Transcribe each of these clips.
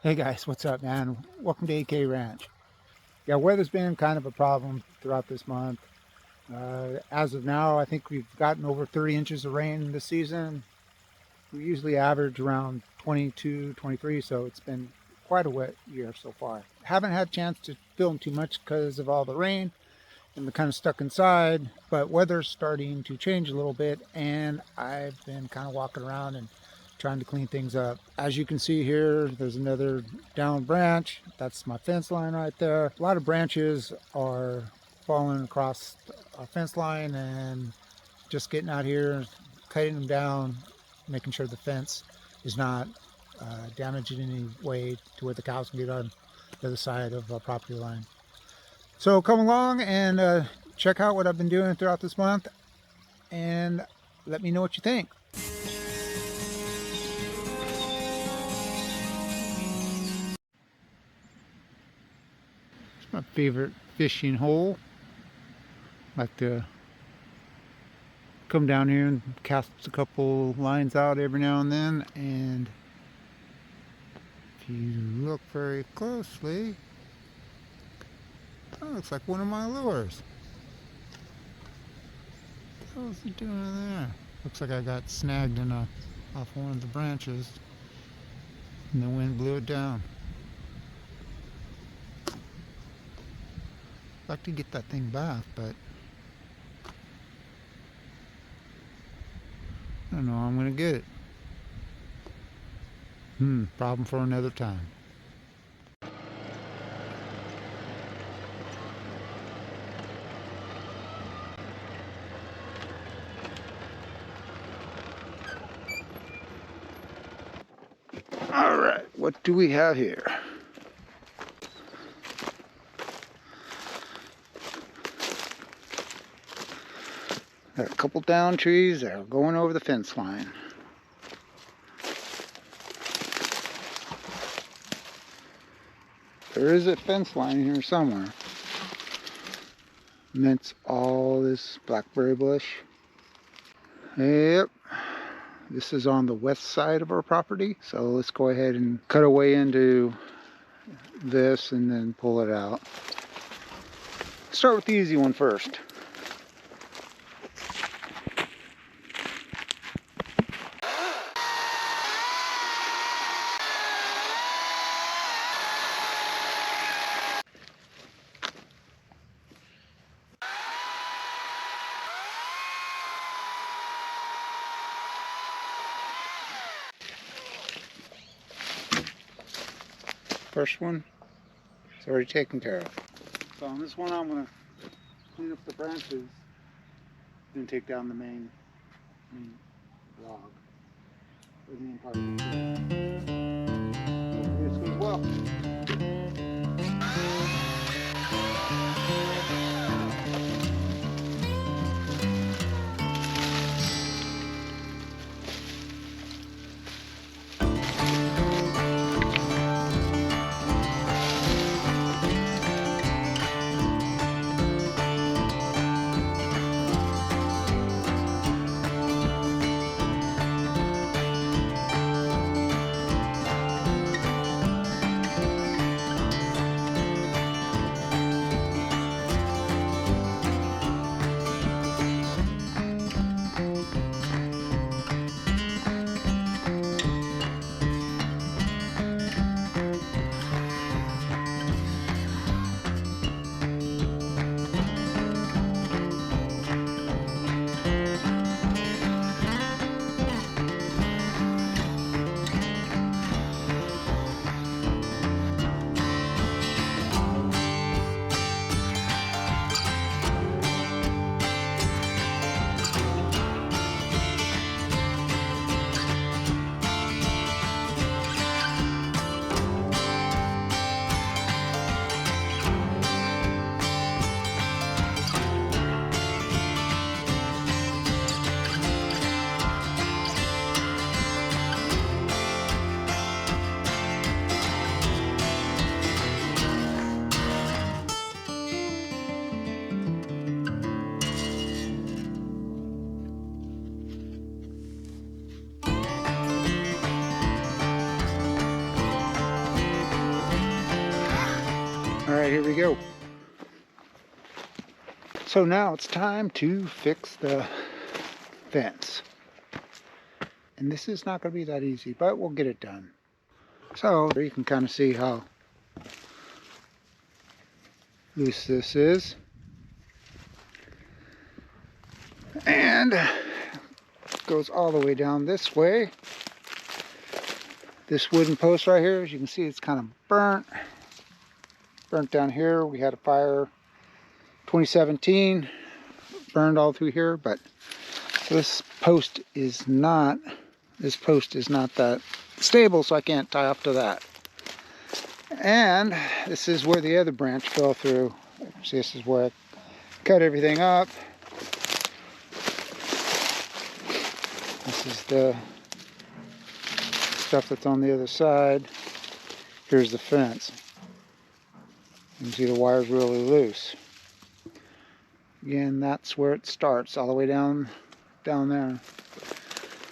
Hey guys, what's up, man? Welcome to AK Ranch. Yeah, weather's been kind of a problem throughout this month. As of now, I think we've gotten over 30 inches of rain this season. We usually average around 22, 23, so it's been quite a wet year so far. Haven't had a chance to film too much because of all the rain and we're kind of stuck inside, but weather's starting to change a little bit, and I've been kind of walking around and trying to clean things up. As you can see here, there's another down branch. That's my fence line right there. A lot of branches are falling across our fence line, and just getting out here, cutting them down, making sure the fence is not damaged in any way to where the cows can get on the other side of our property line. So come along and check out what I've been doing throughout this month, and let me know what you think. It's my favorite fishing hole. I like to come down here and cast a couple lines out every now and then, and if you look very closely, that looks like one of my lures. What was he doing in there? Looks like I got snagged off one of the branches, and the wind blew it down. I'd like to get that thing back, but I don't know how I'm gonna get it. Problem for another time. All right, what do we have here? Got a couple down trees that are going over the fence line. There is a fence line here somewhere. And that's all this blackberry bush. Yep. This is on the west side of our property. So let's go ahead and cut our way into this and then pull it out. Start with the easy one first. First one is already taken care of. So on this one I'm going to clean up the branches, then take down the main log, or the main part of the tree. This goes well. right, here we go. So now it's time to fix the fence. And this is not going to be that easy, but we'll get it done. So you can kind of see how loose this is. And it goes all the way down this way. This wooden post right here, as you can see, it's kind of burnt. Burnt down here. We had a fire 2017, burned all through here, but this post is not that stable, so I can't tie up to that. And this is where the other branch fell through. See, this is where I cut everything up. This is the stuff that's on the other side. Here's the fence. You can see the wire's really loose. Again, that's where it starts, all the way down there.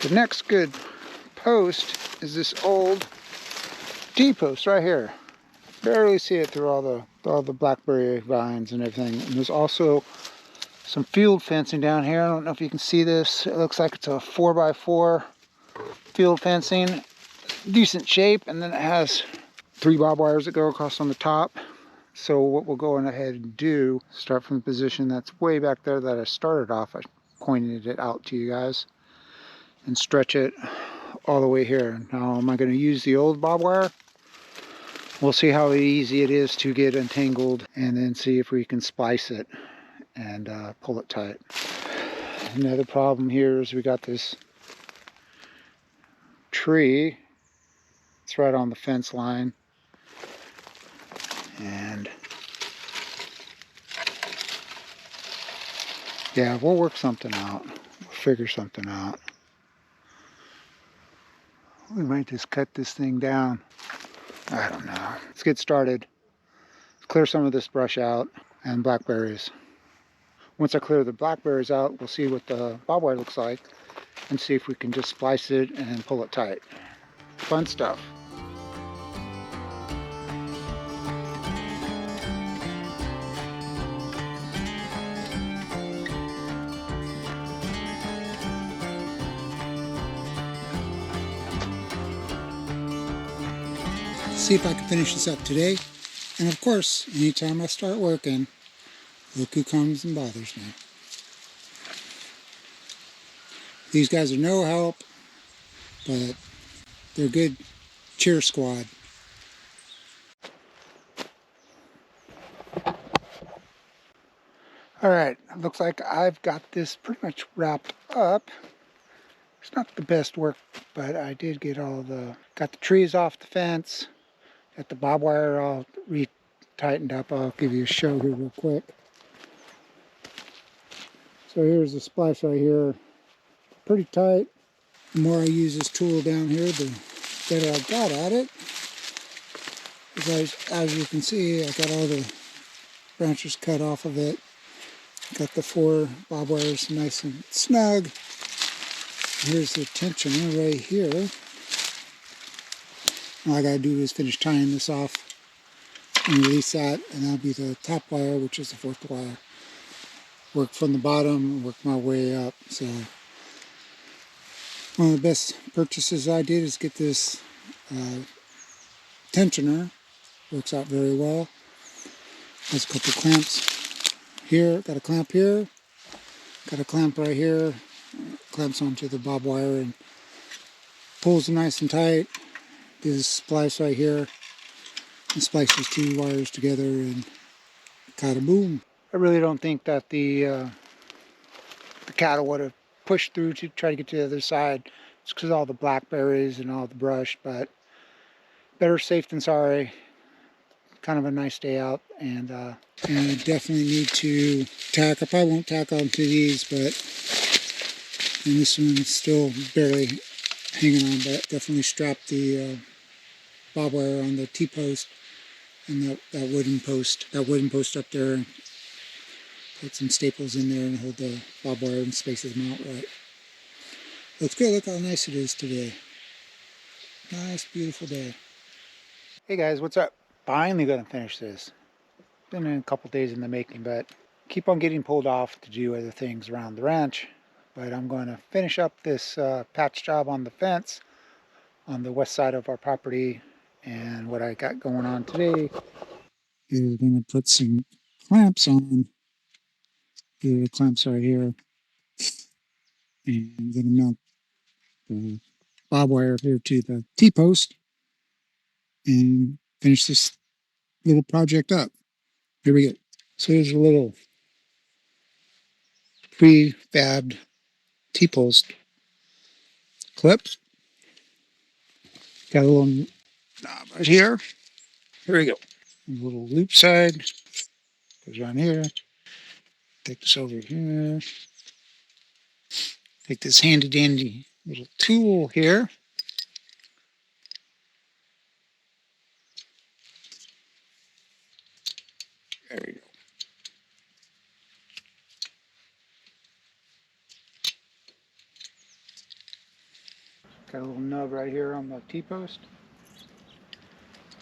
The next good post is this old T-post right here. Barely see it through all the blackberry vines and everything. And there's also some field fencing down here. I don't know if you can see this. It looks like it's a 4x4 field fencing. Decent shape, and then it has 3 barbed wires that go across on the top. So what we'll go ahead and do, start from the position that's way back there that I started off. I pointed it out to you guys, and stretch it all the way here. Now, am I going to use the old barbed wire? We'll see how easy it is to get entangled, and then see if we can splice it and pull it tight. Another problem here is we got this tree. It's right on the fence line. And yeah, we'll work something out. We'll figure something out. We might just cut this thing down. I don't know. Let's get started. Let's clear some of this brush out and blackberries. Once I clear the blackberries out, we'll see what the barbed wire looks like and see if we can just splice it and pull it tight. Fun stuff. See if I can finish this up today. And of course, anytime I start working, look who comes and bothers me. These guys are no help, but they're a good cheer squad. Alright, looks like I've got this pretty much wrapped up. It's not the best work, but I did get got the trees off the fence. Got the barbed wire all re-tightened up. I'll give you a show here real quick. So here's the splice right here. Pretty tight. The more I use this tool down here, the better I got at it. Because as you can see, I got all the branches cut off of it. Got the 4 barbed wires nice and snug. Here's the tensioner right here. All I gotta do is finish tying this off and release that, and that'll be the top wire, which is the 4th wire. Work from the bottom, work my way up. So one of the best purchases I did is get this tensioner. Works out very well. Has a couple clamps here. Got a clamp here. Got a clamp right here. Clamps onto the barbed wire and pulls it nice and tight. This splice right here, and splices 2 wires together, and kind of boom. I really don't think that the cattle would have pushed through to try to get to the other side. It's because of all the blackberries and all the brush, but better safe than sorry. Kind of a nice day out, and I definitely need to tack. I probably won't tack onto these, but and this one's still barely hanging on, but definitely strap the barbed wire on the T-post and that wooden post up there, and put some staples in there and hold the barbed wire and spaces them out right. Looks good. Look how nice it is today. Nice, beautiful day. Hey guys, what's up? Finally gonna finish this. been a couple days in the making, but keep on getting pulled off to do other things around the ranch. But I'm going to finish up this patch job on the fence on the west side of our property. And what I got going on today is going to put some clamps on. Here, the clamps are here. And I'm going to mount the bob wire here to the T-post and finish this little project up. Here we go. So here's a little pre-fabbed T-post clip. Got a little knob right here. Here we go. A little loop side goes on here. Take this over here. Take this handy dandy little tool here. There we go. Got a little nub right here on the T-post.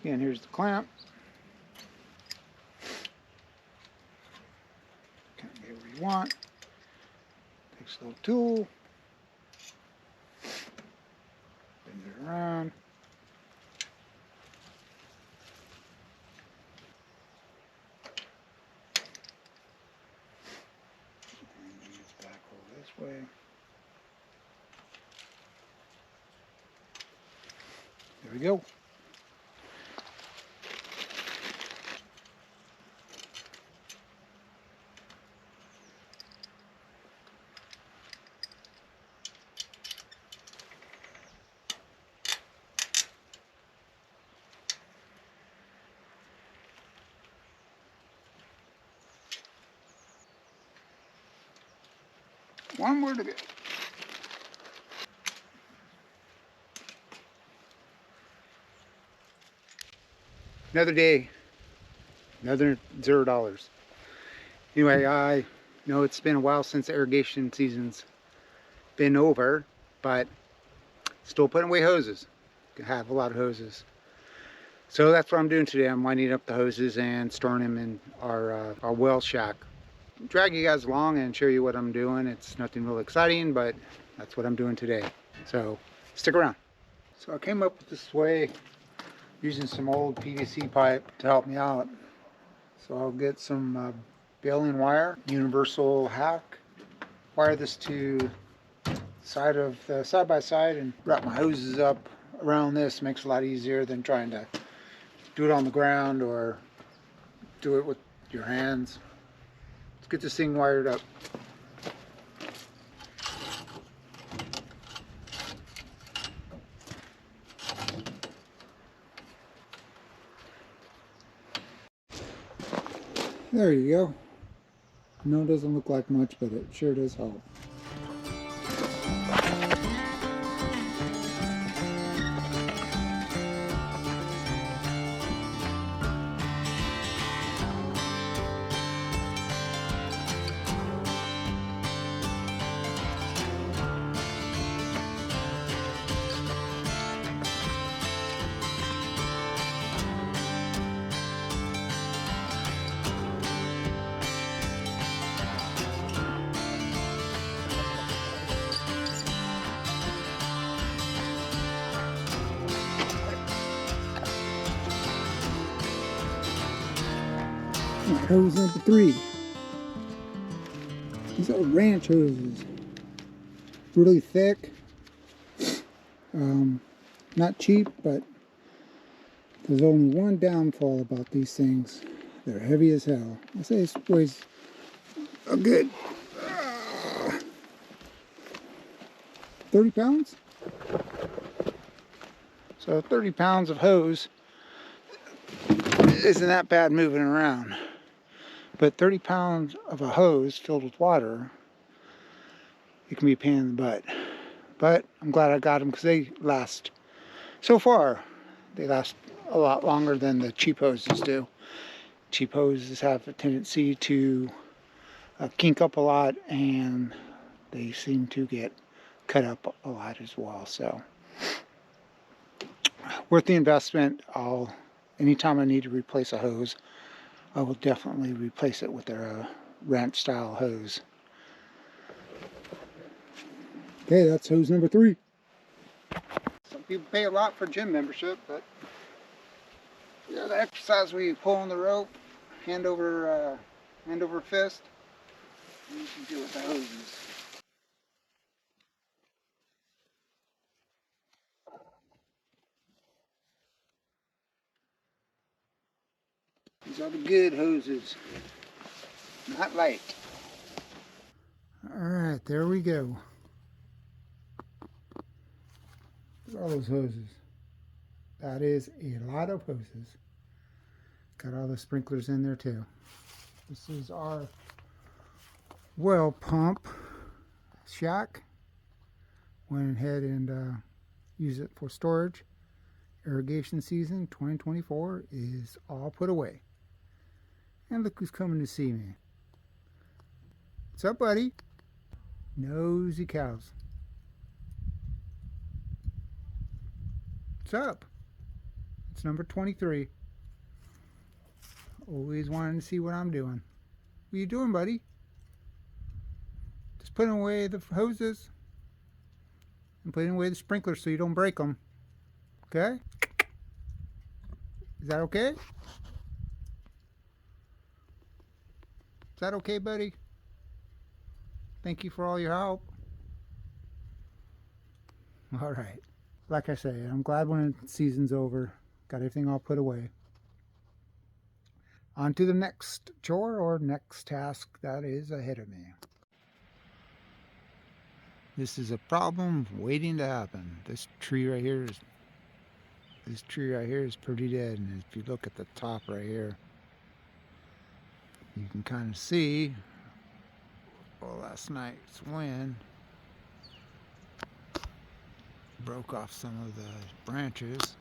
Again, here's the clamp. Kind of get where you want. Takes a little tool. Bend it around. And bring this back over this way. There we go. One more to go. Another day, another $0. Anyway, I know it's been a while since irrigation season's been over, but still putting away hoses. I have a lot of hoses. So that's what I'm doing today. I'm winding up the hoses and storing them in our well shack. Drag you guys along and show you what I'm doing. It's nothing real exciting, but that's what I'm doing today. So stick around. So I came up with this way using some old PVC pipe to help me out. So I'll get some baling wire, universal hack, wire this to the side of the side by side and wrap my hoses up around this. Makes it a lot easier than trying to do it on the ground or do it with your hands. Let's get this thing wired up. There you go. No, it doesn't look like much, but it sure does help. Hose number 3. These are ranch hoses. Really thick. Not cheap, but there's only one downfall about these things. They're heavy as hell. I say this weighs a good 30 pounds. So 30 pounds of hose isn't that bad moving around. But 30 pounds of a hose filled with water, it can be a pain in the butt. But I'm glad I got them because they last, so far, they last a lot longer than the cheap hoses do. Cheap hoses have a tendency to kink up a lot, and they seem to get cut up a lot as well. So worth the investment. Anytime I need to replace a hose, I will definitely replace it with their ranch style hose. Okay, that's hose number 3. Some people pay a lot for gym membership, but yeah, the exercise where you pull on the rope, hand over fist, and you can do it with the hoses. These are the good hoses, not light. All right, there we go. Look at all those hoses. That is a lot of hoses. Got all the sprinklers in there too. This is our well pump shack. Went ahead and used it for storage. Irrigation season 2024 is all put away. And look who's coming to see me. What's up, buddy? Nosy cows. What's up? It's number 23. Always wanting to see what I'm doing. What are you doing, buddy? Just putting away the hoses and putting away the sprinklers so you don't break them. Okay? Is that okay? Is that okay, buddy? Thank you for all your help. All right. Like I say, I'm glad when the season's over. Got everything all put away. On to the next chore or next task that is ahead of me. This is a problem waiting to happen. This tree right here is pretty dead, and if you look at the top right here, you can kind of see, well, last night's wind broke off some of the branches,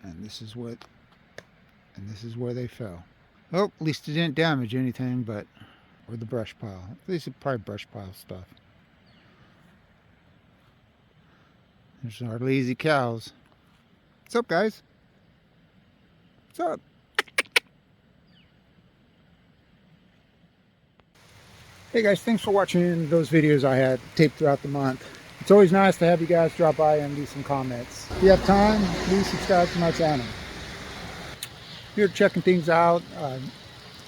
and this is where they fell. Oh, at least it didn't damage anything, but or the brush pile. These are probably brush pile stuff. There's our lazy cows. What's up, guys? What's up? Hey guys, thanks for watching those videos I had taped throughout the month. It's always nice to have you guys drop by and leave some comments. If you have time, please subscribe to my channel. You're checking things out.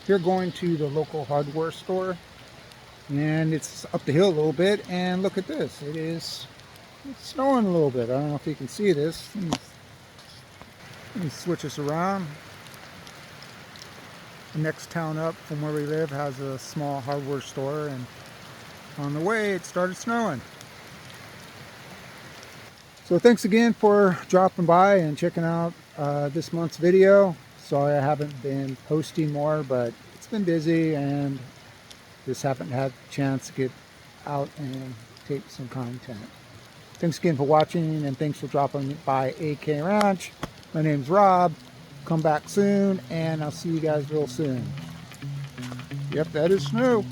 You're going to the local hardware store, and it's up the hill a little bit, and look at this. It's snowing a little bit. I don't know if you can see this. Let me switch this around. The next town up from where we live has a small hardware store, and on the way it started snowing. So thanks again for dropping by and checking out this month's video. Sorry I haven't been posting more, but it's been busy and just haven't had a chance to get out and tape some content. Thanks again for watching, and thanks for dropping by AK Ranch. My name's Rob. Come back soon, and I'll see you guys real soon. Yep, that is snow.